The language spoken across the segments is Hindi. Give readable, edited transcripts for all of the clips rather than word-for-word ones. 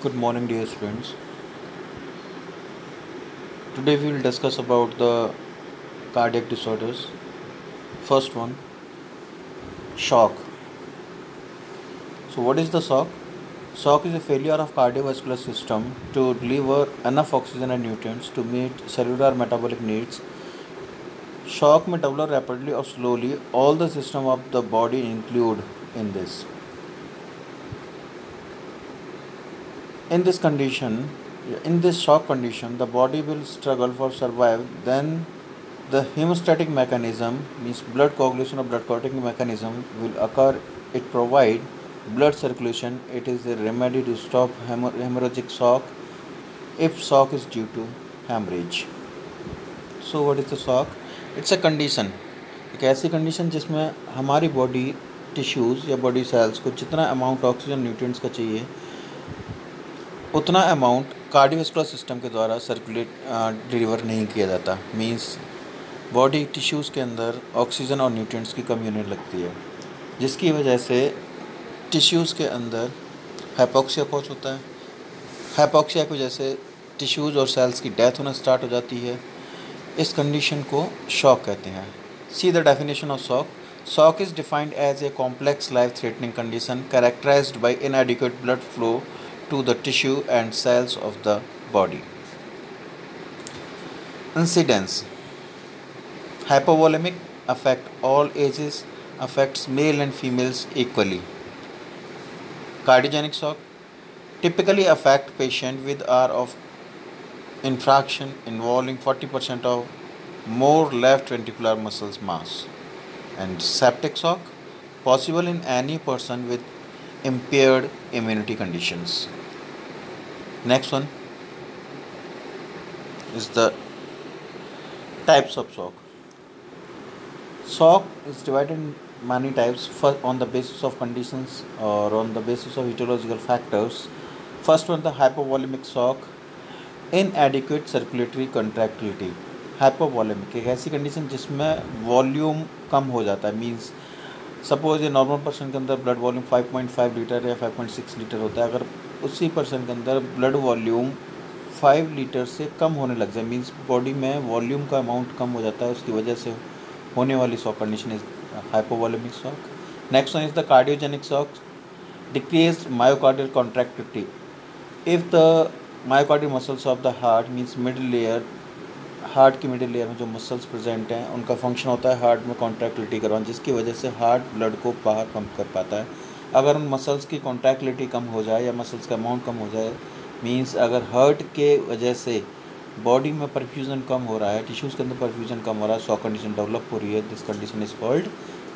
Good morning, dear students. Today we will discuss about the cardiac disorders. First one, shock. So, what is the shock? Shock is a failure of cardiovascular system to deliver enough oxygen and nutrients to meet cellular metabolic needs. Shock may develop rapidly or slowly. All the system of the body include in this. In this condition, in this shock condition, the body will struggle for survive. Then the hemostatic mechanism means blood coagulation or blood clotting mechanism will occur. It provide blood circulation. It is a remedy to stop hemorrhagic shock if shock is due to hemorrhage. So what is the shock? It's a condition, एक ऐसी कंडीशन जिसमें हमारी बॉडी टिश्यूज़ या बॉडी सेल्स को जितना अमाउंट ऑक्सीजन न्यूट्रिएंट्स का चाहिए उतना अमाउंट कार्डियोवैस्कुलर सिस्टम के द्वारा सर्कुलेट डिलीवर नहीं किया जाता। मींस बॉडी टिश्यूज़ के अंदर ऑक्सीजन और न्यूट्रिएंट्स की कमी होने लगती है, जिसकी वजह से टिश्यूज़ के अंदर हाइपोक्सिया कॉज होता है। हाइपोक्सिया की वजह से टिश्यूज़ और सेल्स की डेथ होना स्टार्ट हो जाती है। इस कंडीशन को शॉक कहते हैं। See the definition of shock. Shock is defined as a complex life-threatening condition characterized by inadequate blood flow to the tissue and cells of the body. Incidence: hypovolemic affect all ages, affects male and females equally. Cardiogenic shock typically affect patient with R of infraction involving 40% of more left ventricular muscle mass. And septic shock possible in any person with impaired immunity conditions. Next one is the types of shock. Shock is divided in many types on the basis of conditions or on the basis of etiological factors. First one, the hypovolemic shock, inadequate circulatory contractility. Hypovolemic एक ऐसी कंडीशन जिसमें वॉल्यूम कम हो जाता है। मींस सपोज ये नॉर्मल पर्सन के अंदर ब्लड वॉल्यूम 5.5 लीटर या 5.6 लीटर होता है, अगर उसी पर्सन के अंदर ब्लड वॉल्यूम 5 लीटर से कम होने लग जाए, मींस बॉडी में वॉल्यूम का अमाउंट कम हो जाता है, उसकी वजह से होने वाली shock condition is hypovolemic shock. Next one is the cardiogenic shock, decreased myocardial contractility if the myocardial muscles of the heart means middle layer, heart की मिडिल लेयर में जो मसल्स प्रेजेंट हैं उनका फंक्शन होता है हार्ट में कॉन्ट्रैक्टिलिटी करवाना, जिसकी वजह से हार्ट ब्लड को बाहर पंप कर पाता है। अगर उन मसल्स की कॉन्ट्रैक्टिलिटी कम हो जाए या मसल्स का अमाउंट कम हो जाए, मींस अगर हार्ट के वजह से बॉडी में परफ्यूजन कम हो रहा है, टिश्यूज़ के अंदर परफ्यूजन कम हो रहा है, शॉक कंडीशन डेवलप हो रही है, this condition is called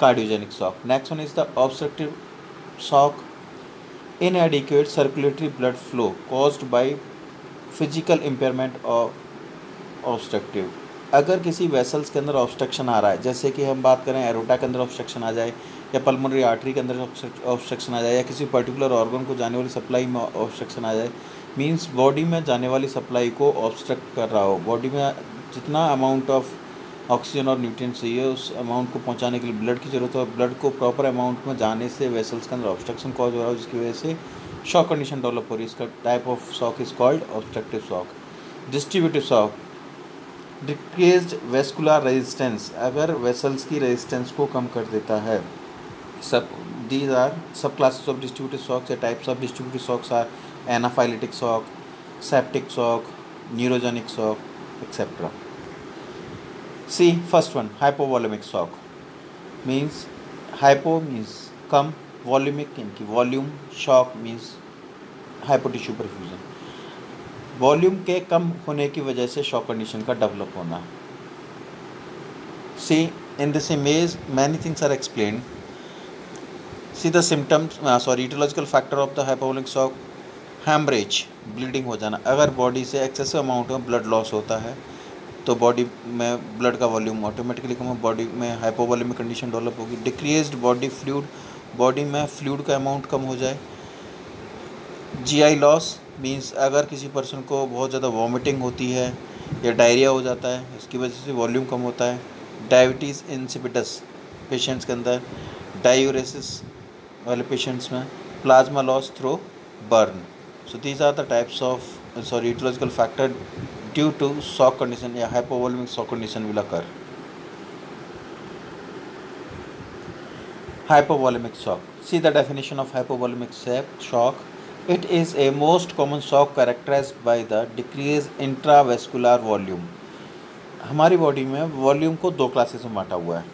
cardiogenic shock. Next one is the obstructive shock, inadequate circulatory blood flow caused by physical impairment of obstructive. अगर किसी वेसल्स के अंदर ऑब्स्ट्रक्शन आ रहा है, जैसे कि हम बात करें एरोटा के अंदर ऑब्स्ट्रक्शन आ जाए या पल्मोनरी आर्टरी के अंदर ऑब्स्ट्रक्शन आ जाए या किसी पर्टिकुलर ऑर्गन को जाने वाली सप्लाई में ऑब्स्ट्रक्शन आ जाए, मींस बॉडी में जाने वाली सप्लाई को ऑब्स्ट्रक्ट कर रहा हो, बॉडी में जितना अमाउंट ऑफ ऑक्सीजन और न्यूट्रिएंट्स चाहिए उस अमाउंट को पहुंचाने के लिए ब्लड की ज़रूरत है, ब्लड को प्रॉपर अमाउंट में जाने से वेसल्स के अंदर ऑब्स्ट्रक्शन कॉज हो रहा है, जिसकी वजह से शॉक कंडीशन डेवलप हो रही है। इसका type of shock is called obstructive shock. Distributive shock, decreased vascular resistance, अगर वेसल्स की रेजिस्टेंस को कम कर देता है। सब these are subclasses of distributive shocks या types of distributive shocks are anaphylactic shock, septic shock, neurogenic shock etcetera. See first one, hypovolaemic shock means hypo means कम, वॉल्यूमिक इनकी volume, shock means hypo tissue perfusion, volume के कम होने की वजह से शॉक कंडीशन का डेवलप होना। See in this image many things are explained. See the symptoms aetiological factor of the hypovolaemic shock, haemorrhage, bleeding हो जाना, अगर बॉडी से एक्सेसिव अमाउंट में ब्लड लॉस होता है तो बॉडी में ब्लड का वॉल्यूम ऑटोमेटिकली कम, बॉडी में हाइपोवॉलेमिक कंडीशन डेवलप होगी। डिक्रीज्ड बॉडी फ्लूइड, बॉडी में फ्लूइड का अमाउंट कम हो जाए। जीआई लॉस मींस अगर किसी पर्सन को बहुत ज़्यादा वॉमिटिंग होती है या डायरिया हो जाता है, इसकी वजह से वॉल्यूम कम होता है। डायबिटीज़ इंसिपिडस पेशेंट्स के अंदर, डायूरेसिस वाले पेशेंट्स में, plasma loss through burn, So these are the types of etiological factor due to shock condition या hypovolemic shock condition will occur. Hypovolemic shock. See the definition of hypovolemic shock. It is a most common shock characterized by the decreased intravascular volume. हमारी बॉडी में वॉल्यूम को दो क्लासेस में बांटा हुआ है,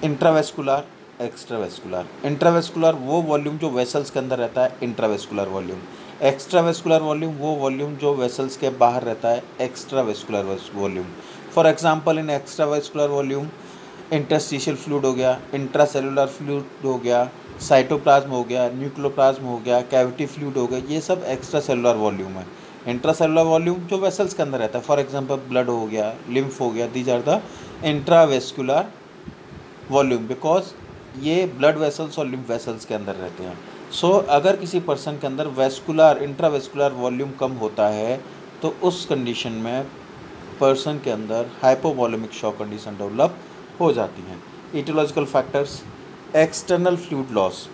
इंट्रावेस्कुलर, एक्स्ट्रावेस्कुलर. इंट्रावेस्कुलर वो वॉल्यूम जो वेसल्स के अंदर रहता है, इंट्रावेस्कुलर वॉल्यूम. एक्स्ट्रावेस्कुलर वॉल्यूम वो वॉल्यूम जो वेसल्स के बाहर रहता है, extravascular volume. For example in extravascular volume interstitial fluid हो गया, इंट्रासेलुलर फ्लूइड हो गया, साइटोप्लाज्म हो गया, न्यूक्लियोप्लाज्म हो गया, कैविटी फ्लूइड हो गया, ये सब एक्स्ट्रा सेलुलर वॉल्यूम है. इंट्रासेलुलर वॉल्यूम जो वेसल्स के अंदर रहता है, फॉर एग्जांपल ब्लड हो गया, लिम्फ हो गया, these are the intravascular volume because ये ब्लड वेसल्स और लिम्फ वेसल्स के अंदर रहते हैं. सो अगर किसी पर्सन के अंदर वेस्कुलर इंट्रावेस्कुलर वॉल्यूम कम होता है तो उस कंडीशन में पर्सन के अंदर हाइपोवॉलेमिक शॉक कंडीशन डेवलप हो जाती हैं. Aetiological factors. External fluid loss.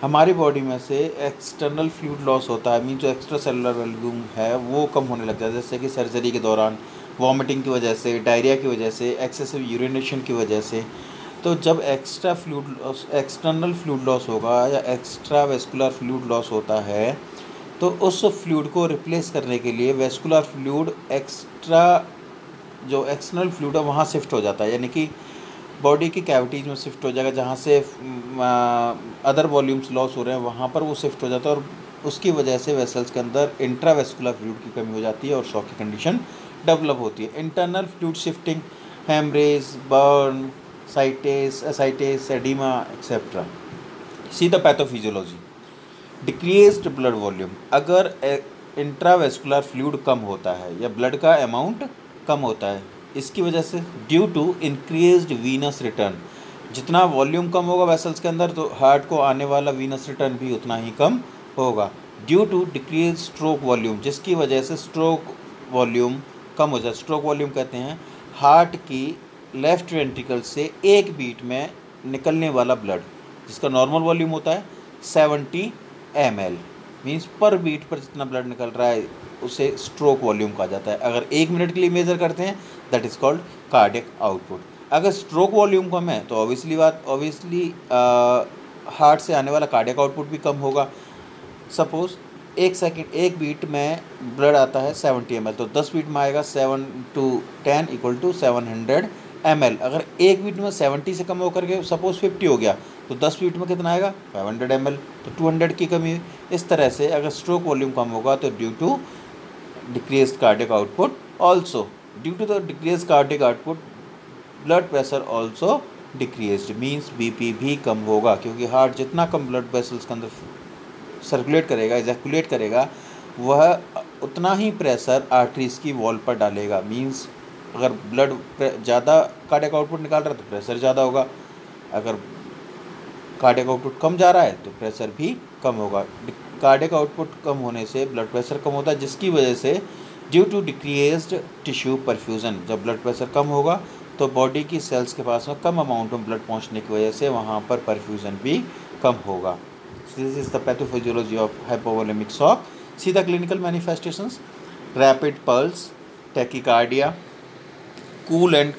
हमारी बॉडी में से एक्सटर्नल फ्लूइड लॉस होता है, मीन जो एक्स्ट्रा सेलुलर वॉल्यूम है वो कम होने लग जाता है, जैसे कि सर्जरी के दौरान, वॉमिटिंग की वजह से, डायरिया की वजह से, एक्सेसिव यूरिनेशन की वजह से. तो जब एक्सटर्नल फ्लूइड लॉस होगा या एक्स्ट्रा वेस्कुलर फ्लूइड लॉस होता है तो उस फ्लूइड को रिप्लेस करने के लिए वेस्कुलर फ्लूइड एक्स्ट्रा जो एक्सटर्नल फ्लूइड है वहाँ शिफ्ट हो जाता है, यानी कि बॉडी की कैविटीज़ में शिफ्ट हो जाएगा, जहाँ से अदर वॉल्यूम्स लॉस हो रहे हैं वहाँ पर वो शिफ्ट हो जाता है और उसकी वजह से वेसल्स के अंदर इंट्रावेस्कुलर फ्लूइड की कमी हो जाती है और शॉक की कंडीशन डेवलप होती है. Internal fluid shifting, haemorrhage, burn, ascites, oedema etcetera. See the pathophysiology. Decreased blood volume. अगर इंट्रावेस्कुलर फ्लूइड कम होता है या ब्लड का अमाउंट कम होता है, इसकी वजह से due to increased venous return. जितना वॉल्यूम कम होगा वेसल्स के अंदर तो हार्ट को आने वाला वीनस रिटर्न भी उतना ही कम होगा. Due to decrease stroke volume, जिसकी वजह से स्ट्रोक वॉल्यूम कम हो जाए. स्ट्रोक वॉल्यूम कहते हैं हार्ट की लेफ्ट वेंट्रिकल से एक बीट में निकलने वाला ब्लड, जिसका नॉर्मल वॉल्यूम होता है 70 ml, मीन्स पर बीट पर जितना ब्लड निकल रहा है उसे स्ट्रोक वॉल्यूम कहा जाता है. अगर 1 मिनट के लिए मेज़र करते हैं that is called cardiac output. अगर स्ट्रोक वॉल्यूम कम है तो ऑब्वियसली हार्ट से आने वाला कार्डियक आउटपुट भी कम होगा. सपोज 1 बीट में ब्लड आता है 70 ml, तो 10 बीट में आएगा 7 to 10 = 700 ml. अगर 1 बीट में 70 से कम होकर के सपोज 50 हो गया तो 10 बीट में कितना आएगा 500 ml, तो 200 की कमी हुई. इस तरह से अगर स्ट्रोक वॉल्यूम कम होगा तो due to decreased cardiac output. Also due to the decreased cardiac output blood pressure also decreased, means BP भी कम होगा, क्योंकि हार्ट जितना कम ब्लड वेसल्स के अंदर सर्कुलेट करेगा, एजैकुलेट करेगा, वह उतना ही प्रेशर आर्टरीज की वॉल पर डालेगा. मीन्स अगर ब्लड ज़्यादा कार्डियक आउटपुट निकाल रहा है तो प्रेशर ज़्यादा होगा, अगर कार्डियक आउटपुट कम जा रहा है तो प्रेशर भी कम होगा. कार्डियक आउटपुट कम होने से ब्लड प्रेशर कम होता है, जिसकी वजह से due to decreased tissue perfusion, जब ब्लड प्रेशर कम होगा तो बॉडी की सेल्स के पास में कम अमाउंट में ब्लड पहुंचने की वजह से वहाँ पर परफ्यूज़न भी कम होगा. This is the pathophysiology of hypovolemic shock. See the clinical manifestations. Rapid pulse, tachycardia, cool and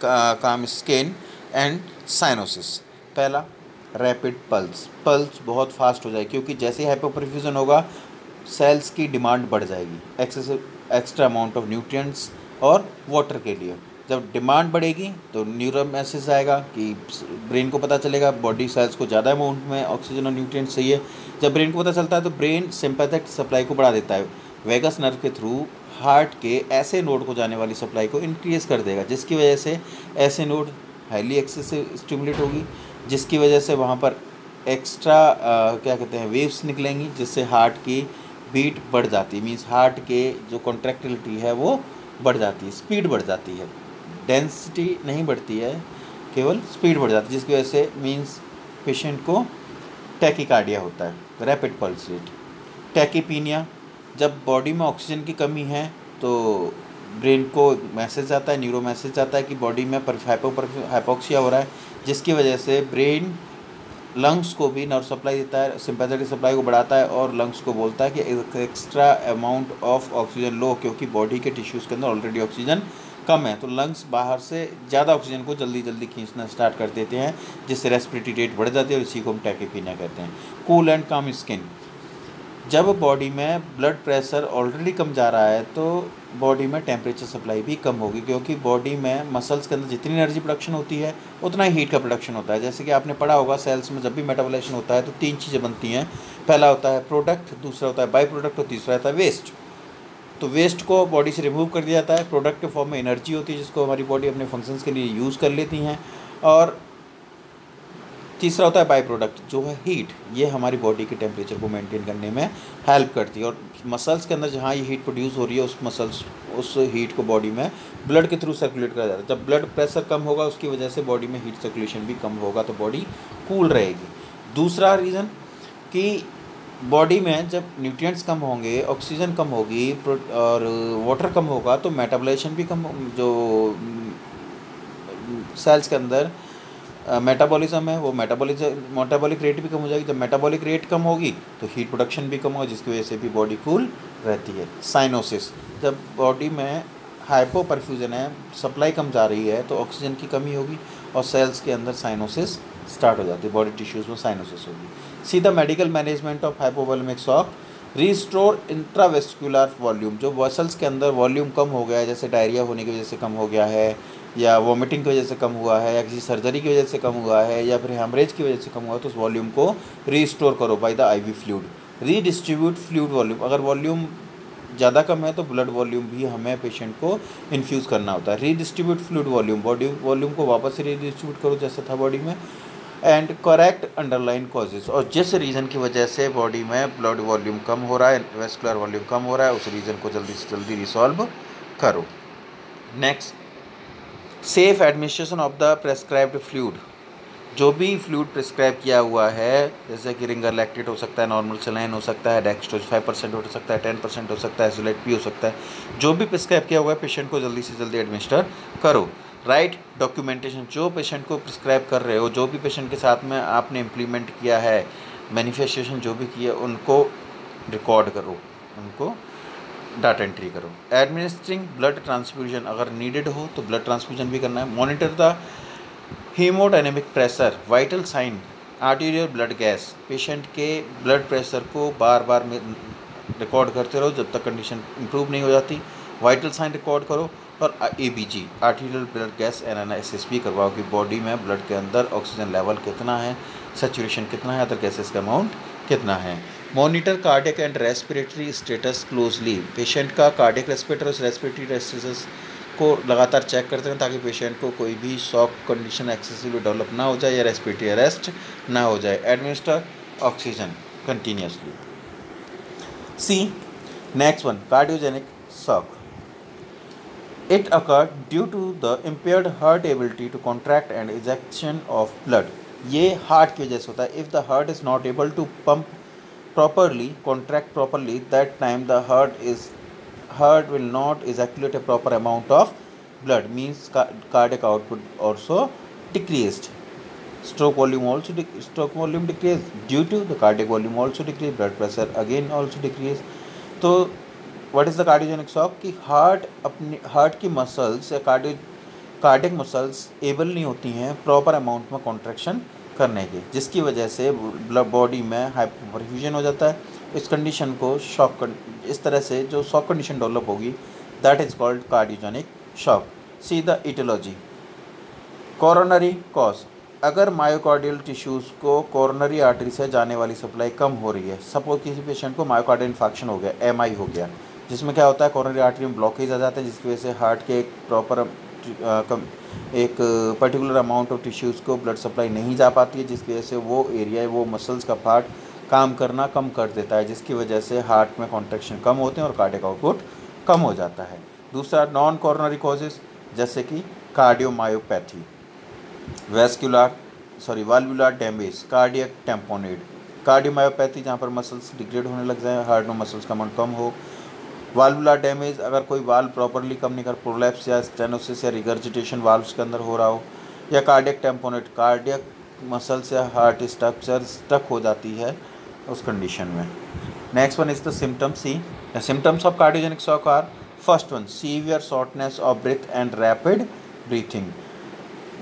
calm skin and cyanosis. पहला रैपिड पल्स बहुत फास्ट हो जाएगी, क्योंकि जैसे ही हाइपोपरफ्यूजन होगा सेल्स की डिमांड बढ़ जाएगी एक्स्ट्रा अमाउंट ऑफ न्यूट्रिएंट्स और वाटर के लिए. जब डिमांड बढ़ेगी तो न्यूरोमेसिस आएगा कि ब्रेन को पता चलेगा बॉडी सेल्स को ज़्यादा अमाउंट में ऑक्सीजन और न्यूट्रिएंट्स चाहिए. जब ब्रेन को पता चलता है तो ब्रेन सिंपैथेटिक सप्लाई को बढ़ा देता है, वेगस नर्व के थ्रू हार्ट के ऐसे नोड को जाने वाली सप्लाई को इंक्रीज कर देगा, जिसकी वजह से ऐसे नोड हाईली एक्सेसिव स्टिमुलेट होगी, जिसकी वजह से वहाँ पर एक्स्ट्रा क्या कहते हैं वेव्स निकलेंगी, जिससे हार्ट की बीट बढ़ जाती है. मीन्स हार्ट के जो कॉन्ट्रैक्टिलिटी है वो बढ़ जाती है, स्पीड बढ़ जाती है, डेंसिटी नहीं बढ़ती है, केवल स्पीड बढ़ जाती है, जिसकी वजह से मीन्स पेशेंट को टैकीकार्डिया होता है, रैपिड पल्स रेट. टैकीपीनिया, जब बॉडी में ऑक्सीजन की कमी है तो ब्रेन को मैसेज आता है, न्यूरो मैसेज आता है कि बॉडी में हाइपोक्सिया हो रहा है, जिसकी वजह से ब्रेन लंग्स को भी नर्व सप्लाई देता है, सिंपैथेटिक सप्लाई को बढ़ाता है और लंग्स को बोलता है कि एक्स्ट्रा अमाउंट ऑफ ऑक्सीजन लो, क्योंकि बॉडी के टिश्यूज़ के अंदर ऑलरेडी ऑक्सीजन कम है, तो लंग्स बाहर से ज़्यादा ऑक्सीजन को जल्दी जल्दी खींचना स्टार्ट कर देते हैं, जिससे रेस्पिरेटरी रेट बढ़ जाती है और इसी को हम टैकीपीनिया कहते हैं। कूल एंड काम स्किन, जब बॉडी में ब्लड प्रेशर ऑलरेडी कम जा रहा है तो बॉडी में टेम्परेचर सप्लाई भी कम होगी, क्योंकि बॉडी में मसल्स के अंदर जितनी एनर्जी प्रोडक्शन होती है उतना ही हीट का प्रोडक्शन होता है। जैसे कि आपने पढ़ा होगा सेल्स में जब भी मेटाबॉलाइजेशन होता है तो 3 चीज़ें बनती हैं, पहला होता है प्रोडक्ट, दूसरा होता है बाई प्रोडक्ट और तीसरा होता है वेस्ट। तो वेस्ट को बॉडी से रिमूव कर दिया जाता है, प्रोडक्ट के फॉर्म में एनर्जी होती है जिसको हमारी बॉडी अपने फंक्शंस के लिए यूज़ कर लेती हैं, और तीसरा होता है बाई प्रोडक्ट जो है हीट, ये हमारी बॉडी के टेम्परेचर को मेंटेन करने में हेल्प करती है। और मसल्स के अंदर जहाँ ये हीट प्रोड्यूस हो रही है उस हीट को बॉडी में ब्लड के थ्रू सर्कुलेट करा जाता है। जब ब्लड प्रेशर कम होगा उसकी वजह से बॉडी में हीट सर्कुलेशन भी कम होगा, तो बॉडी कूल रहेगी। दूसरा रीज़न कि बॉडी में जब न्यूट्रिएंट्स कम होंगे, ऑक्सीजन कम होगी और वाटर कम होगा तो मेटाबॉलाइजेशन भी कम, जो सेल्स के अंदर मेटाबॉलिज्म है वो मेटाबॉलिक रेट भी कम हो जाएगी। जब मेटाबॉलिक रेट कम होगी तो हीट प्रोडक्शन भी कम होगा, जिसकी वजह से भी बॉडी कूल रहती है। साइनोसिस, जब बॉडी में हाइपो परफ्यूजन है, सप्लाई कम जा रही है तो ऑक्सीजन की कमी होगी और सेल्स के अंदर साइनोसिस स्टार्ट हो जाती है, बॉडी टिश्यूज़ में साइनोसिस होगी। See the medical management of hypovolemic shock, restore intravascular volume, जो वसल्स के अंदर वॉल्यूम कम हो गया है, जैसे डायरिया होने की वजह से कम हो गया है, या वोमिटिंग की वजह से कम हुआ है, या किसी सर्जरी की वजह से कम हुआ है, या फिर हेमरेज की वजह से कम हुआ है, तो उस वॉल्यूम को रीस्टोर करो by the IV fluid. Redistribute fluid volume, अगर वॉल्यूम ज़्यादा कम है तो ब्लड वॉल्यूम भी हमें पेशेंट को इन्फ्यूज़ करना होता है। Redistribute fluid volume, body volume को वापस से रीडिस्ट्रीब्यूट करो जैसा था बॉडी में। एंड करेक्ट अंडरलाइन कॉजेज, और जिस रीज़न की वजह से बॉडी में ब्लड वॉल्यूम कम हो रहा है, वेस्कुलर वॉल्यूम कम हो रहा है, उस रीज़न को जल्दी से जल्दी रिसॉल्व करो। Next, safe administration of the prescribed fluid, जो भी फ्लूइड प्रिस्क्राइब किया हुआ है, जैसे कि रिंगर लैक्टेट हो सकता है, नॉर्मल सलाइन हो सकता है, डेक्सट्रोज 5% हो सकता है, 10% हो सकता है, एसोलेट भी हो सकता है, जो भी प्रिस्क्राइब किया हुआ है पेशेंट को जल्दी से जल्दी एडमिनिस्टर करो। राइट डॉक्यूमेंटेशन, जो पेशेंट को प्रिस्क्राइब कर रहे हो, जो भी पेशेंट के साथ में आपने इम्प्लीमेंट किया है, मैनिफेस्टेशन जो भी किया उनको रिकॉर्ड करो, उनको डाटा एंट्री करो। एडमिनिस्ट्रिंग ब्लड ट्रांसफ्यूजन, अगर नीडेड हो तो ब्लड ट्रांसफ्यूजन भी करना है। Monitor the hemodynamic pressure, vital sign, arterial blood gas, patient के ब्लड प्रेशर को बार बार में रिकॉर्ड करते रहो जब तक कंडीशन इंप्रूव नहीं हो जाती। वाइटल साइन रिकॉर्ड करो और ABG, arterial blood gas analysis भी करवाओ कि बॉडी में ब्लड के अंदर ऑक्सीजन लेवल कितना है, सैचुरेशन कितना है, अदर गैसेस का अमाउंट कितना है। Monitor cardiac and respiratory status closely, patient का कार्डियक रेस्पिरेटरी स्टेटस को लगातार चेक करते हैं ताकि पेशेंट को कोई भी शॉक कंडीशन एक्सेसिवली डेवलप ना हो जाए या रेस्पिरेटरी अरेस्ट ना हो जाए। Administer oxygen continuously. See next one, cardiogenic shock, it occurred due to the impaired heart ability to contract and ejection of blood, ये हार्ट की वजह से होता है। if the heart is not able to pump properly, contract properly, that time the heart will not ejaculate a proper amount of blood, means cardiac output also decreased, stroke volume decreased, due to the cardiac volume also decreased, blood pressure again also decreased। तो what is the cardiogenic shock, कि हार्ट की मसल्स या कार्डियक मसल्स एबल नहीं होती हैं प्रॉपर अमाउंट में कॉन्ट्रैक्शन करने की, जिसकी वजह से बॉडी में हाइपोपरफ्यूजन हो जाता है। इस कंडीशन को इस तरह से जो शॉक कंडीशन डेवलप होगी that is called cardiogenic shock. See the etiology, coronary cause, अगर मायोकार्डियल टिश्यूज़ को कोरोनरी आर्टरी से जाने वाली सप्लाई कम हो रही है, सपोज किसी पेशेंट को मायोकार्डियल इन्फेक्शन हो गया, एमआई हो गया, जिसमें क्या होता है कोरोनरी आर्टरी में ब्लॉकेज आ जाता है, जिसकी वजह से हार्ट के एक पर्टिकुलर अमाउंट ऑफ टिश्यूज़ को ब्लड सप्लाई नहीं जा पाती है, जिसकी वजह से वो एरिया, वो मसल्स का पार्ट काम करना कम कर देता है, जिसकी वजह से हार्ट में कॉन्ट्रैक्शन कम होते हैं और कार्डियक आउटपुट कम हो जाता है। दूसरा नॉन कोरोनरी कॉजेज़, जैसे कि cardiomyopathy, valvular damage, cardiac tamponade, cardiomyopathy जहाँ पर मसल्स डिग्रेड होने लग जाए, हार्ट में मसल्स का अमाउंट कम हो। वाल्वुलर डैमेज, अगर कोई वाल्व प्रॉपरली कम नहीं कर, प्रोलैप्स या स्टेनोसिस या रिगर्जिटेशन वाल्व्स के अंदर हो रहा हो। या कार्डियक टैम्पोनेट, कार्डियक मसल्स या हार्ट स्ट्रक्चर स्टक हो जाती है उस कंडीशन में। Next one is the symptom see. The symptoms of cardiogenic shock are, first one severe shortness of breath and rapid breathing.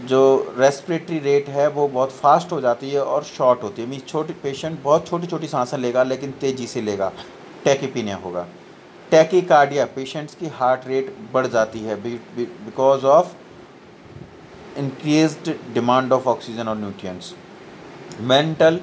जो रेस्पिरेटरी रेट है वो बहुत फास्ट हो जाती है और शॉर्ट होती है, मीन्स छोटी पेशेंट बहुत छोटी छोटी सांसें लेगा लेकिन तेज़ी से लेगा, टैकीपीनिया होगा। टैकीकार्डिया, पेशेंट्स की हार्ट रेट बढ़ जाती है because of increased demand of oxygen और nutrients. Mental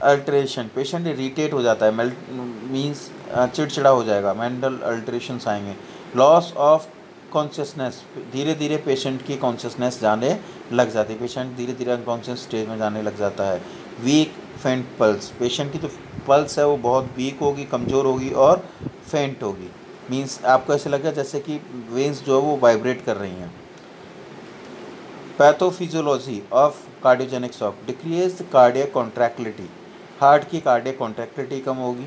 alteration, patient irritate हो जाता है, मीन्स चिड़चिड़ा हो जाएगा, मेंटल अल्टरेशंस आएंगे। लॉस ऑफ कॉन्शियसनेस, धीरे धीरे पेशेंट की कॉन्शियसनेस जाने लग जाती है, पेशेंट धीरे धीरे अनकॉन्शियस स्टेज में जाने लग जाता है। वीक फेंट पल्स, पेशेंट की जो पल्स है वो बहुत वीक होगी, कमज़ोर होगी और फेंट होगी, मीन्स आपको ऐसे लगेगा जैसे कि वेन्स जो है वो वाइब्रेट कर रही हैं। Pathophysiology of cardiogenic shock, decrease cardiac contractility, heart की कार्डियक कॉन्ट्रैक्टिलिटी कम होगी,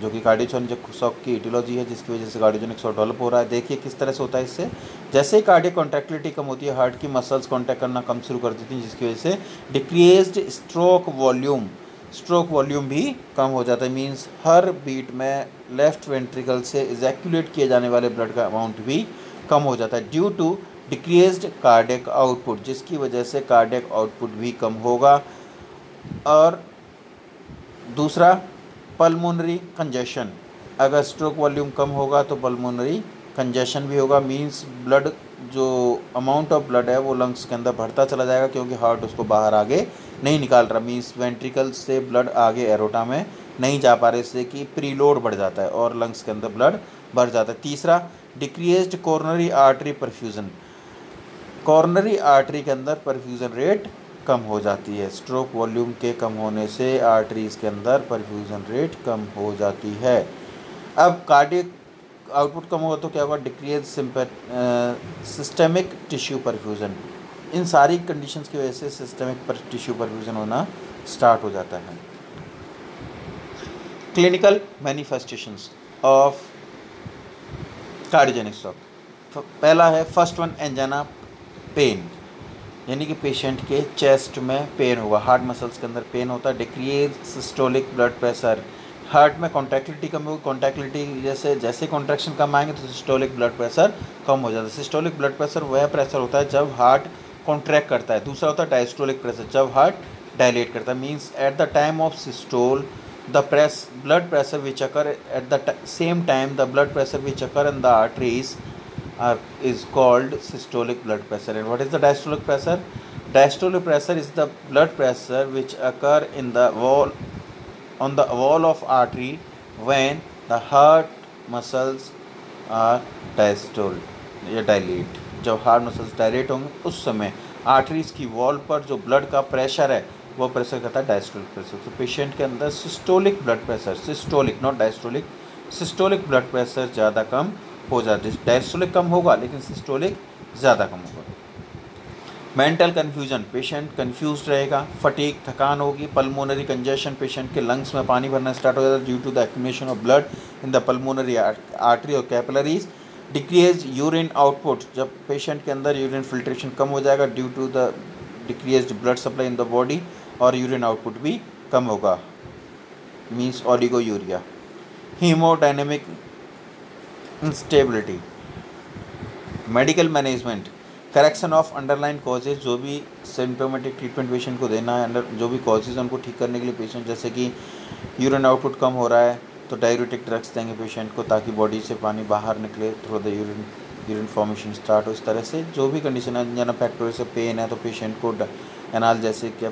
जो कि कार्डियोजेनिक शॉक की इटियोलॉजी है, जिसकी वजह से कार्डियोजेनिक शॉक डेवलप हो रहा है। देखिए किस तरह से होता है इससे, जैसे ही कार्डियक कॉन्ट्रैक्टिलिटी कम होती है हार्ट की मसल्स कॉन्ट्रैक्ट करना कम शुरू कर देती हैं, जिसकी वजह से decreased stroke volume, stroke volume भी कम हो जाता है, मीन्स हर बीट में लेफ्ट वेंट्रिकल से इजैक्यूलेट किए जाने वाले ब्लड का अमाउंट भी कम हो जाता है due to decreased cardiac output, जिसकी वजह से कार्डियक आउटपुट भी कम होगा। और दूसरा पल्मोनरी कंजेशन, अगर स्ट्रोक वॉल्यूम कम होगा तो पल्मोनरी कंजेशन भी होगा, मींस ब्लड जो अमाउंट ऑफ ब्लड है वो लंग्स के अंदर बढ़ता चला जाएगा क्योंकि हार्ट उसको बाहर आगे नहीं निकाल रहा, मींस वेंट्रिकल से ब्लड आगे एरोटा में नहीं जा पा रहे, इससे कि प्रीलोड बढ़ जाता है और लंग्स के अंदर ब्लड बढ़ जाता है। तीसरा decreased coronary artery perfusion, coronary artery के अंदर परफ्यूज़न रेट कम हो जाती है, स्ट्रोक वॉल्यूम के कम होने से आर्टरीज़ के अंदर परफ्यूज़न रेट कम हो जाती है। अब कार्डियक आउटपुट कम होगा तो क्या होगा, डिक्रीज सिस्टेमिक टिश्यू परफ्यूज़न, इन सारी कंडीशंस की वजह से सिस्टेमिक टिश्यू परफ्यूज़न होना स्टार्ट हो जाता है। Clinical manifestations of cardiogenic shock, पहला है फर्स्ट वन एंजाइना पेन, यानी कि पेशेंट के चेस्ट में पेन होगा, हार्ट मसल्स के अंदर पेन होता है। Decrease systolic blood pressure, heart में कॉन्ट्रैक्टिलिटी कम होगी, कॉन्ट्रैक्टिलिटी जैसे कॉन्ट्रैक्शन कम आएंगे तो सिस्टोलिक ब्लड प्रेशर कम हो जाता है। सिस्टोलिक ब्लड प्रेशर वह प्रेशर होता है जब हार्ट कॉन्ट्रैक्ट करता है। दूसरा होता है डायस्टोलिक प्रेशर, जब हार्ट डायलेट करता है, means at the time of systole the blood pressure which occur at the same time the blood pressure which occur in the arteries is called systolic blood pressure. And what is the diastolic pressure? Diastolic pressure is the blood pressure which occur in the wall, on the wall of artery when the heart muscles are diastole या dilate, जब हार्ट मसल्स डायलेट होंगे उस समय आर्टरीज की वॉल पर जो ब्लड का प्रेशर है वो प्रेशर कहता है डायस्टोलिक प्रेशर। तो पेशेंट के अंदर systolic blood pressure, systolic not diastolic, systolic blood pressure ज़्यादा कम हो जाता है, डायस्टोलिक कम होगा लेकिन सिस्टोलिक ज़्यादा कम होगा। मेंटल कन्फ्यूजन, पेशेंट कन्फ्यूज रहेगा, फटीग थकान होगी, पल्मोनरी कंजेशन, पेशेंट के लंग्स में पानी भरना स्टार्ट हो जाता है due to the accumulation of blood in the pulmonary artery और कैपिलरीज। डिक्रीज यूरिन आउटपुट, जब पेशेंट के अंदर यूरिन फिल्ट्रेशन कम हो जाएगा due to the decreased blood supply in the body, और यूरिन आउटपुट भी कम होगा, means oliguria. Hemodynamic instability, medical management, correction of underline causes, जो भी सिम्टोमेटिक ट्रीटमेंट पेशेंट को देना है, जो भी कॉजेज उनको ठीक करने के लिए पेशेंट, जैसे कि यूरिन आउटपुट कम हो रहा है तो डाययूरेटिक ड्रग्स देंगे पेशेंट को ताकि बॉडी से पानी बाहर निकले through the urine formation start हो। इस तरह से जो भी कंडीशन है, अंजना फैक्टोरी से पेन है तो पेशेंट को एनाल जैसे क्या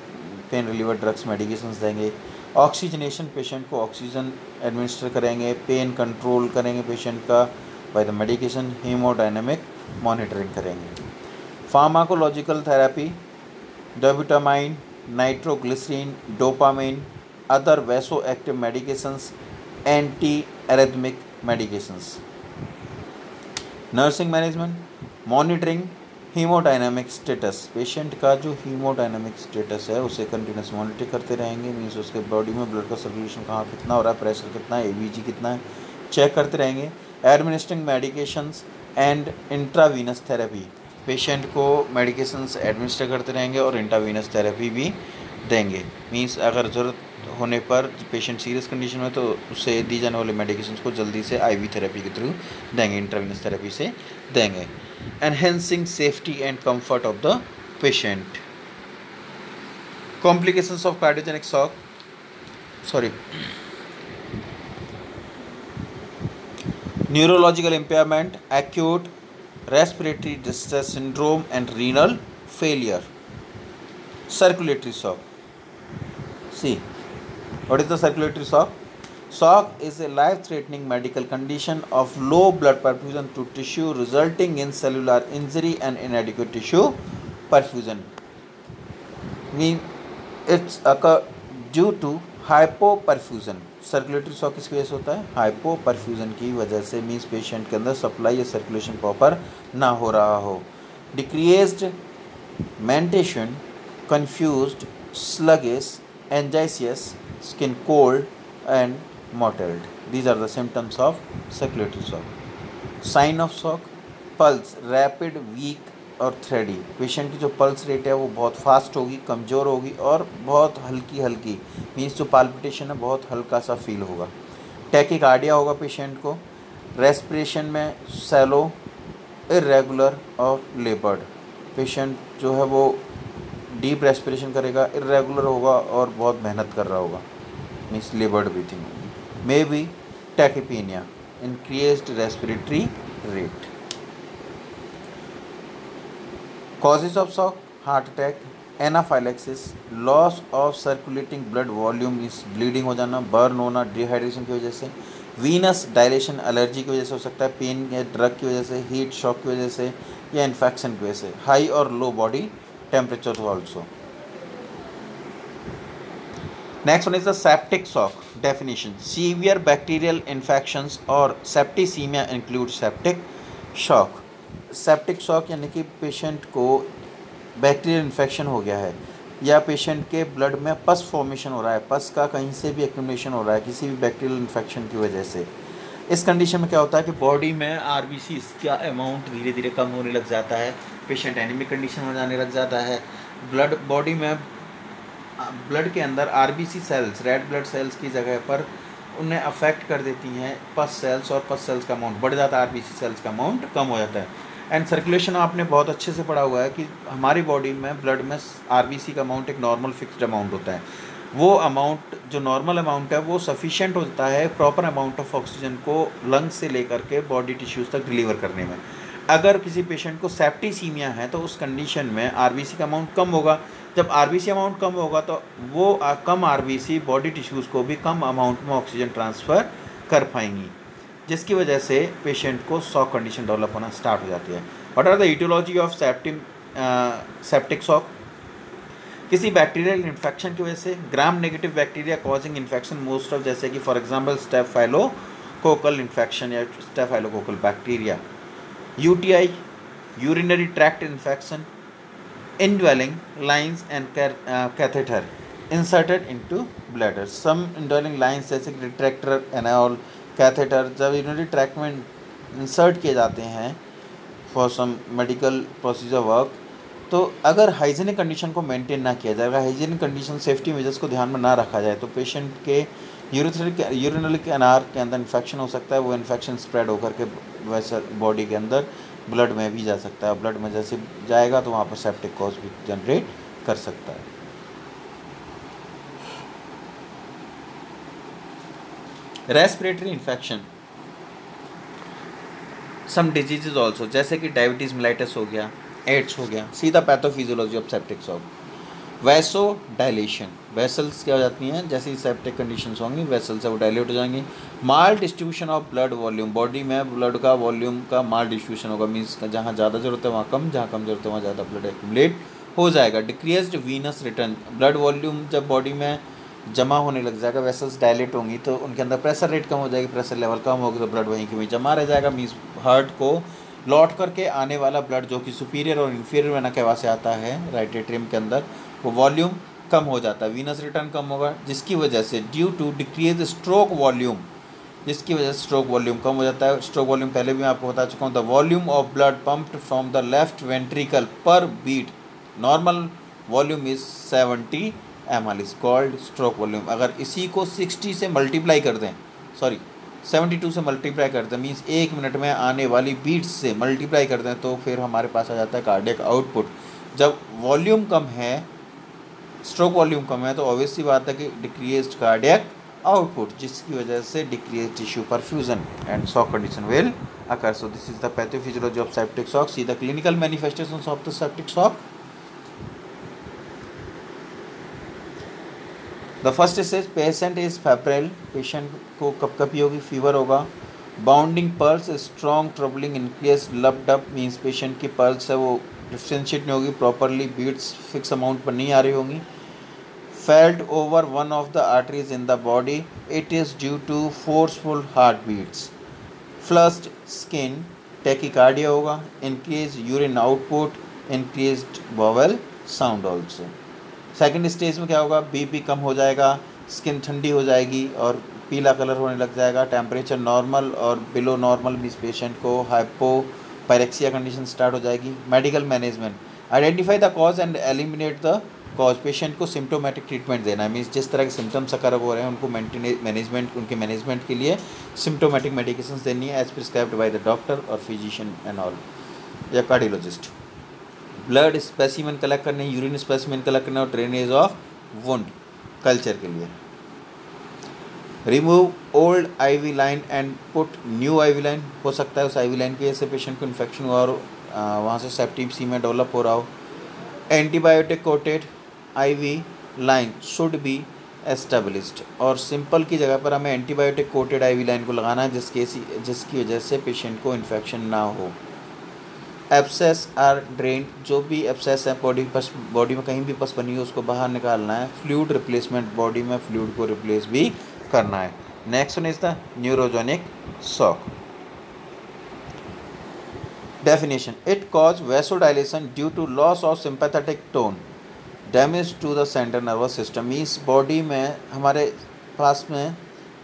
पेन रिलीवर ड्रग्स मेडिकेशंस देंगे। ऑक्सीजनेशन, पेशेंट को ऑक्सीजन एडमिनिस्टर करेंगे, पेन कंट्रोल करेंगे पेशेंट का by the medication, hemodynamic monitoring करेंगे। Pharmacological therapy, dobutamine, nitroglycerin, dopamine, other vasoactive medications, antiarrhythmic medications. Nursing management, monitoring hemodynamic status, patient का जो हीमोडायनामिक स्टेटस है उसे कंटिन्यूस मॉनिटर करते रहेंगे, मीन्स उसके बॉडी में ब्लड का सर्कुलेशन कहाँ कितना हो रहा है, प्रेशर कितना है, एबीजी कितना है, चेक करते रहेंगे। Administering medications and intravenous therapy, patient को मेडिकेशंस एडमिनिस्टर करते रहेंगे और इंट्रावीनस थेरेपी भी देंगे। मीन्स अगर ज़रूरत होने पर पेशेंट सीरियस कंडीशन में तो उसे दी जाने वाले मेडिकेशंस को जल्दी से आईवी थेरेपी के थ्रू देंगे, इंट्रावेनस थेरेपी से देंगे। Enhancing safety and comfort of the patient. Complications of cardiogenic shock, neurological impairment, acute respiratory distress syndrome and renal failure. Circulatory shock. See, what is the circulatory shock? Shock is a life-threatening medical condition of low blood perfusion to tissue resulting in cellular injury and inadequate tissue perfusion. Mean it's occur due to hypoperfusion. Circulatory shock किसकी वजह से होता है? हाइपोपरफ्यूजन की वजह से। मीन्स पेशेंट के अंदर सप्लाई या सर्कुलेशन प्रॉपर ना हो रहा हो। Decreased mentation, confused, sluggish, anxious, skin cold and mottled. These are the symptoms of circulatory shock. Sign of shock, pulse rapid, weak और थ्रेडी। पेशेंट की जो पल्स रेट है वो बहुत फास्ट होगी, कमज़ोर होगी और बहुत हल्की हल्की, मीन्स जो पाल्पिटेशन है बहुत हल्का सा फील होगा। टैकीकार्डिया होगा पेशेंट को। रेस्पिरेशन में सैलो, इर्रेगुलर और लेबर्ड। पेशेंट जो है वो डीप रेस्पिरेशन करेगा, इर्रेगुलर होगा और बहुत मेहनत कर रहा होगा, means labored breathing. May be tachypnea, increased respiratory rate. Causes of shock, heart attack, anaphylaxis, loss of circulating blood volume, इस ब्लीडिंग हो जाना, बर्न होना डिहाइड्रेशन की वजह से, वीनस डायलेशन एलर्जी की वजह से हो सकता है, पेन या ड्रग की वजह से, हीट शॉक की वजह से या इन्फेक्शन की वजह से, हाई और low body temperature also. Next one is the septic shock. Definition: severe bacterial infections और septicemia include septic shock. Septic shock यानी कि पेशेंट को बैक्टीरियल इन्फेक्शन हो गया है या पेशेंट के ब्लड में पस फॉर्मेशन हो रहा है, पस का कहीं से भी एक्यूमुलेशन हो रहा है किसी भी बैक्टीरियल इन्फेक्शन की वजह से। इस कंडीशन में क्या होता है कि बॉडी में आरबीसीज का अमाउंट धीरे धीरे कम होने लग जाता है, पेशेंट एनीमिक कंडीशन में जाने लग जाता है। ब्लड बॉडी में ब्लड के अंदर RBC cells, red blood cells की जगह पर उन्हें अफेक्ट कर देती हैं पस सेल्स, और पस सेल्स का अमाउंट बढ़ जाता है, आरबीसी सेल्स का अमाउंट कम हो जाता है। एंड सर्कुलेशन आपने बहुत अच्छे से पढ़ा हुआ है कि हमारी बॉडी में ब्लड में आरबीसी का अमाउंट एक नॉर्मल फिक्स्ड अमाउंट होता है। वो अमाउंट जो नॉर्मल अमाउंट है वो सफिशिएंट होता है प्रॉपर अमाउंट ऑफ ऑक्सीजन को लंग्स से लेकर के बॉडी टिश्यूज़ तक डिलीवर करने में। अगर किसी पेशेंट को सेप्टिसीमिया है तो उस कंडीशन में आरबीसी का अमाउंट कम होगा। जब आरबीसी अमाउंट कम होगा तो वो कम आरबीसी बॉडी टिश्यूज़ को भी कम अमाउंट में ऑक्सीजन ट्रांसफ़र कर पाएंगी, जिसकी वजह से पेशेंट को शॉक कंडीशन डेवलप होना स्टार्ट हो जाती है। What are the etiology of septic shock? किसी बैक्टीरियल इन्फेक्शन की वजह से, gram negative bacteria causing infection most of, जैसे कि फॉर एग्जांपल स्टेफाइलोकोकल इन्फेक्शन या staphylococcal bacteria, UTI, urinary tract infection, indwelling lines and catheter inserted into bladder. Some indwelling lines जैसे कि retractor anal catheter जब यूरिनरी ट्रैक्ट में इंसर्ट किए जाते हैं for some medical procedure work, तो अगर हाइजीनिक कंडीशन को मेंटेन ना किया जाएगा, हाइजीनिक कंडीशन सेफ्टी मेजर्स को ध्यान में ना रखा जाए, तो पेशेंट के यूरिनरी कैनाल के अंदर इन्फेक्शन हो सकता है। वो इन्फेक्शन स्प्रेड होकर के वैसे बॉडी के अंदर ब्लड में भी जा सकता है। ब्लड में जैसे जाएगा तो वहाँ पर सेप्टिक कॉज भी जनरेट कर सकता है। रेस्पिरेटरी इन्फेक्शन, सम डिजीजेज ऑल्सो, जैसे कि डायबिटीज़ मेलाइटिस हो गया, एड्स हो गया। सीधा pathophysiology of septic shock. Vasodilation, vessels क्या हो जाती हैं, जैसे ही सेप्टिक कंडीशंस होंगी वेसल्स वो डायलेट हो जाएंगी। Maldistribution of blood volume, body में ब्लड का वॉल्यूम का माल डिस्ट्रीब्यूशन होगा, मीन्स जहाँ ज़्यादा जरूरत है वहाँ कम, जहाँ कम जरूरत है वहाँ ज़्यादा ब्लड एक्यूमुलेट हो जाएगा। Decreased venous return, blood volume जब बॉडी में जमा होने लग जाएगा, वेसल्स डायलेट होंगी तो उनके अंदर प्रेशर रेट कम हो जाएगी, प्रेशर लेवल कम होगी तो ब्लड वहीं की वहीं जमा रह जाएगा, मीन्स हार्ट को लौट करके आने वाला ब्लड जो कि सुपीरियर और इन्फीरियर वेना कैवा से आता है राइट एट्रियम के अंदर, वो वॉल्यूम कम हो जाता है, वीनस रिटर्न कम होगा, जिसकी वजह से due to decrease stroke volume, जिसकी वजह से स्ट्रोक वॉल्यूम कम हो जाता है। स्ट्रोक वॉल्यूम पहले भी मैं आपको बता चुका हूँ। The volume of blood pumped from the left ventricle per beat, normal volume is 70 ml is called stroke volume. अगर इसी को 60 से मल्टीप्लाई कर दें, सॉरी 72 से मल्टीप्लाई कर दें, मीन्स 1 मिनट में आने वाली बीट्स से मल्टीप्लाई कर दें, तो फिर हमारे पास आ जाता है कार्डियक आउटपुट। जब वॉल्यूम कम है, स्ट्रोक वॉल्यूम कम है, तो ऑब्वियसली बात है कि डिक्रीज्ड कार्डियक आउटपुट, जिसकी वजह से decrease tissue perfusion and shock condition will occur. So this is the pathophysiology of septic shock. See the clinical manifestations of the septic shock. The first stage, patient is febrile, patient को कपकपी होगी, फीवर होगा, bounding pulse, strong troubling, increase lub dub, means patient की पल्स है वो डिफ्रेंशिएट नहीं होगी प्रॉपरली, बीट्स फिक्स अमाउंट पर नहीं आ रही होंगी, felt over one of the arteries in the body, it is due to forceful heart beats, flushed skin, tachycardia होगा, increase urine output, increased bowel sound also. Second stage में क्या होगा, बीपी कम हो जाएगा, स्किन ठंडी हो जाएगी और पीला कलर होने लग जाएगा, टेम्परेचर नॉर्मल और बिलो नॉर्मल मीन्स पेशेंट को हाइपोपायरेक्सिया कंडीशन स्टार्ट हो जाएगी। Medical management, identify the cause and eliminate the cause. Patient को सिम्टोमेटिक ट्रीटमेंट देना है, मीन्स जिस तरह के सिम्टम्स अकर हो रहे हैं उनको मैनेजमेंट, उनके मैनेजमेंट के लिए सिम्टोमेटिक मेडिकेशंस देनी है as prescribed by the doctor और फिजिशियन एंड ऑल या कार्डियोलॉजिस्ट। ब्लड स्पेसिमेन कलेक्ट करने, यूरिन स्पेसिमेन कलेक्ट करना और ड्रेनेज ऑफ वुंड कल्चर के लिए। Remove old IV line and put new IV line, हो सकता है उस आईवी लाइन की वजह से पेशेंट को इन्फेक्शन हुआ और वहाँ से सेप्टिसिमिया डेवलप हो रहा हो। Antibiotic coated IV line should be established, और सिंपल की जगह पर हमें एंटीबायोटिक कोटेड आईवी लाइन को लगाना है जिसकी वजह से पेशेंट को इन्फेक्शन ना हो। एब्सेस आर ड्रेन, जो भी एब्सेस है बॉडी में कहीं भी पस बनी हो उसको बाहर निकालना है। फ्लूइड रिप्लेसमेंट, बॉडी में फ्लूइड को रिप्लेस भी करना है। Next one is the neurogenic shock. Definition, it cause vasodilation due to loss of sympathetic tone, damage to the central nervous system, means body में हमारे पास में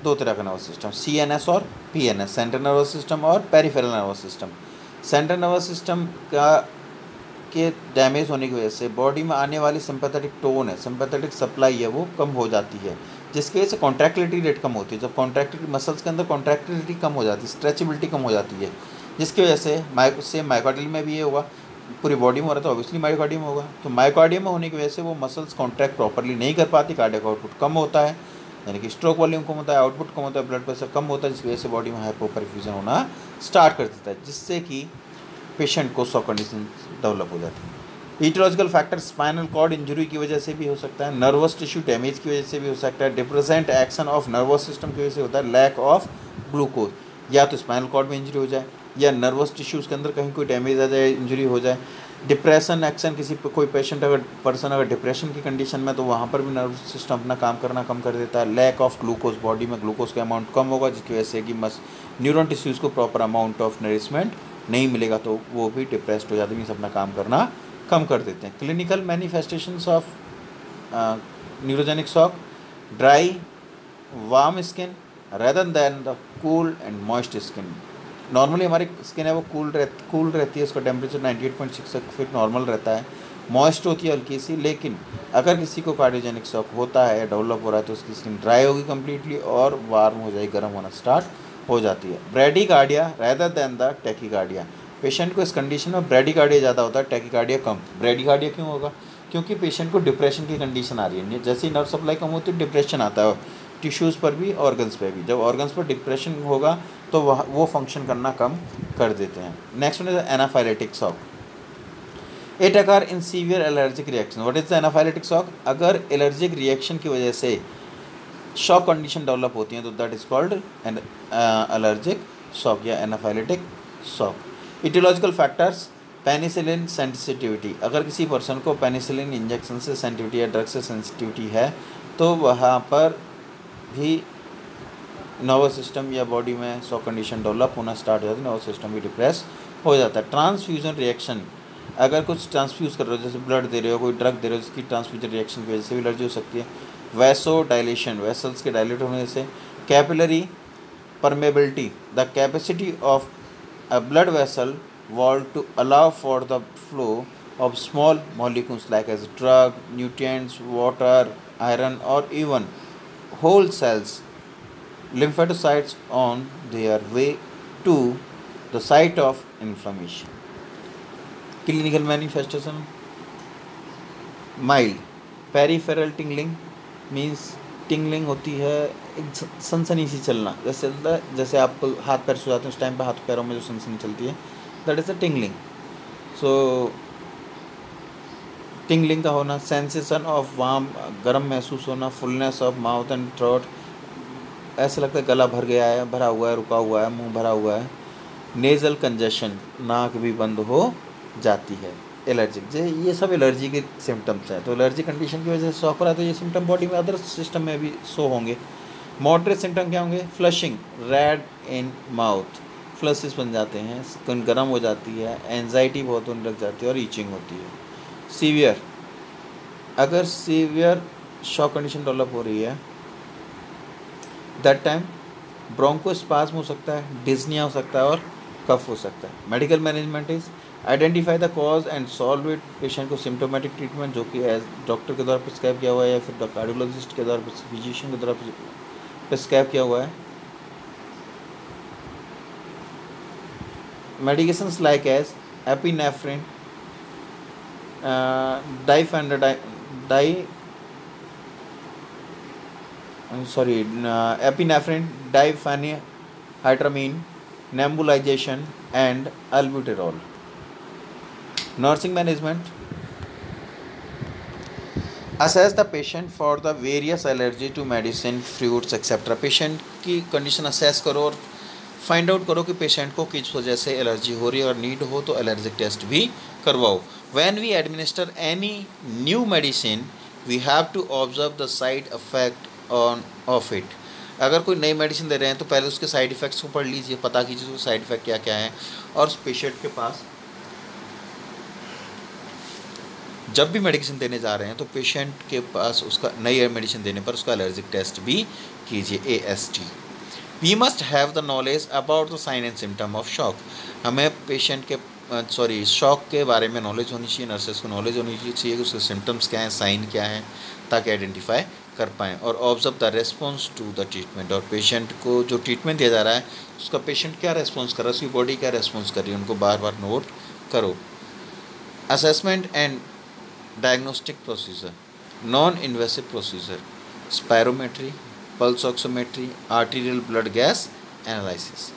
दो तरह का नर्वस सिस्टम, CNS और PNS, सेंट्रल नर्वस सिस्टम और peripheral nervous system. Central nervous system के डैमेज होने की वजह से बॉडी में आने वाली सिंपैथेटिक टोन है, सिंपैथेटिक सप्लाई है, वो कम हो जाती है, जिसकी वजह से कॉन्ट्रैक्टिलिटी रेट कम होती है। जब कॉन्ट्रैक्टिलिटी मसल्स के अंदर कॉन्ट्रैक्टिलिटी कम हो जाती है, स्ट्रेचेबिलिटी कम हो जाती है, जिसकी वजह से मायोकार्डियम में भी ये होगा, पूरी बॉडी में हो रहा है तो ऑब्वियसली मायोकार्डियम होगा। तो मायोकार्डियम में होने की वजह से वो मसल्स कॉन्ट्रैक्ट प्रॉपरली नहीं कर पाती, कार्डियक आउटपुट कम होता है, यानी कि स्ट्रोक वॉल्यूम कम होता है, आउटपुट कम होता है, ब्लड प्रेशर कम होता है, जिसकी वजह से बॉडी में हाइपोपरफ्यूजन होना स्टार्ट कर देता है, जिससे कि पेशेंट को शॉक कंडीशन डेवलप हो जाती है। Etiological factor, spinal cord injury की वजह से भी हो सकता है, नर्वस टिश्यू डैमेज की वजह से भी हो सकता है, depressant action of nervous system की वजह से होता है, लैक ऑफ ग्लूकोज, या तो स्पाइनल कॉर्ड में इंजरी हो जाए या नर्वस टिश्यूज़ के अंदर कहीं कोई डैमेज आ जाए, इंजरी हो जाए। डिप्रेशन एक्शन, कोई पेशेंट अगर डिप्रेशन की कंडीशन में, तो वहाँ पर भी नर्वस सिस्टम अपना काम करना कम कर देता है। लैक ऑफ ग्लूकोज, बॉडी में ग्लूकोज का अमाउंट कम होगा, जिसकी वजह से कि न्यूरॉन टिश्यूज़ को प्रॉपर अमाउंट ऑफ नरिशमेंट नहीं मिलेगा, तो वो भी डिप्रेस्ड हो जाते हैं, मीन्स अपना काम करना कम कर देते हैं। Clinical manifestations of neurogenic shock, dry warm skin rather than the cool and moist skin. Normally हमारी स्किन है वो कूल रहती है, उसका टेम्परेचर 98.6 तक फिर नॉर्मल रहता है, मॉइस्ट होती है हल्की सी, लेकिन अगर किसी को कार्डियोजेनिक शॉक होता है, डेवलप हो रहा है, तो उसकी स्किन ड्राई होगी कम्प्लीटली और वार्म हो जाएगी, गर्म होना स्टार्ट हो जाती है। Bradycardia rather than the tachycardia, patient को इस कंडीशन में ब्रेडिकार्डिया ज़्यादा होता है, टैकीकार्डिया कम। ब्रेडिकार्डिया क्यों होगा? क्योंकि पेशेंट को डिप्रेशन की कंडीशन आ रही है, जैसे ही नर्व सप्लाई कम होती है डिप्रेशन आता है, टिश्यूज़ पर भी ऑर्गन्स पर भी। जब ऑर्गन्स पर डिप्रेशन होगा तो वो फंक्शन करना कम कर देते हैं। Next one is anaphylactic shock, it occur in severe allergic reaction. What is the anaphylactic shock? अगर एलर्जिक रिएक्शन की वजह से शॉक कंडीशन डेवलप होती है तो that is called an allergic shock या anaphylactic shock. Etiological factors, penicillin sensitivity, अगर किसी पर्सन को पेनिसिलिन इंजेक्शन से सेंसिटिविटी या ड्रग से सेंसिटिविटी है तो वहाँ पर भी नर्वस सिस्टम या बॉडी में शॉक कंडीशन डेवलप होना स्टार्ट हो जाती है, नर्वस सिस्टम भी डिप्रेस हो जाता है। ट्रांसफ्यूजन रिएक्शन, अगर कुछ ट्रांसफ्यूज कर रहे हो, जैसे ब्लड दे रहे हो, कोई ड्रग दे रहे हो, जिसकी ट्रांसफ्यूजन रिएक्शन की वजह से भी एलर्जी हो सकती है। वैसो डायलेशन, वेसल्स के डायलेट होने से। Capillary permeability, the capacity of a blood vessel wall to allow for the flow of small molecules like as drug, nutrients, water, iron, or even whole cells. Lymphocytes on their way to the site of inflammation. Clinical manifestation: mild peripheral tingling means tingling होती है एक सनसनी सी चलना, जैसे आप हाथ पैर सो जाते हैं उस टाइम पे हाथ पैरों में जो सनसनी चलती है, that is a tingling. So tingling का होना, सेंसेशन ऑफ वार्म, गर्म महसूस होना, fullness of mouth and throat, ऐसा लगता है गला भर गया है, भरा हुआ है, रुका हुआ है, मुंह भरा हुआ है. नेज़ल कंजेशन, नाक भी बंद हो जाती है. एलर्जिक, ये सब एलर्जी के सिम्टम्स हैं. तो एलर्जी कंडीशन की वजह से शॉक हो रहा है तो ये सिम्टम बॉडी में अदर सिस्टम में भी शो होंगे. मॉडरेट सिम्टम क्या होंगे? Flushing, red in mouth, flushes बन जाते हैं, स्किन गर्म हो जाती है, एंजाइटी बहुत होने लग जाती है और ईचिंग होती है. सीवियर, अगर सीवियर शॉक कंडीशन डेवलप हो रही है दैट टाइम ब्रोंकोस्पाज्म हो सकता है, डिज्निया हो सकता है और कफ हो सकता है. Medical management is identify the cause and solve it. Patient को सिम्टोमेटिक ट्रीटमेंट जो कि एज डॉक्टर के द्वारा प्रिस्क्राइब किया हुआ है या फिर कार्डियोलॉजिस्ट के द्वारा, फिजिशियन के द्वारा प्रिस्क्राइब किया हुआ है. Medications like as epinephrine, epinephrine, diphenhydramine, nebulization and albuterol. Nursing management: assess the patient for the various allergy to medicine, fruits, etc. Patient की कंडीशन असेस करो और फाइंड आउट करो कि पेशेंट को किस वजह से एलर्जी हो रही है, और नीड हो तो एलर्जिक टेस्ट भी करवाओ. When we administer any new medicine we have to observe the side effect on of it. अगर कोई नई मेडिसिन दे रहे हैं तो पहले उसके साइड इफ़ेक्ट्स को पढ़ लीजिए, पता कीजिए उसके साइड इफ़ेक्ट क्या क्या है, और उस पेशेंट के पास जब भी मेडिसिन देने जा रहे हैं तो पेशेंट के पास उसका नई मेडिसिन देने पर उसका एलर्जिक टेस्ट भी कीजिए, AST. We must have the knowledge about the sign and symptom of shock. हमें पेशेंट के शॉक के बारे में नॉलेज होनी चाहिए, नर्सेस को नॉलेज होनी चाहिए कि उसके सिम्टम्स क्या हैं, साइन क्या हैं, ताकि आइडेंटिफाई कर पाएँ. और observe the response to the treatment. और पेशेंट को जो ट्रीटमेंट दिया जा रहा है उसका पेशेंट क्या रेस्पॉन्स कर रहा है, उसकी बॉडी क्या रेस्पॉन्स कर रही है, उनको बार बार नोट करो. Assessment and diagnostic procedure: non invasive procedure, spirometry, pulse oximetry, arterial blood gas analysis.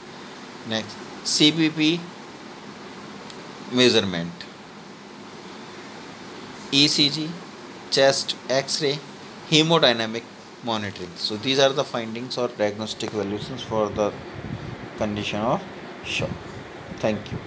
Next, CBP measurement, ECG, chest X-ray, hemodynamic monitoring. So these are the findings or diagnostic evaluations for the condition of shock. Thank you.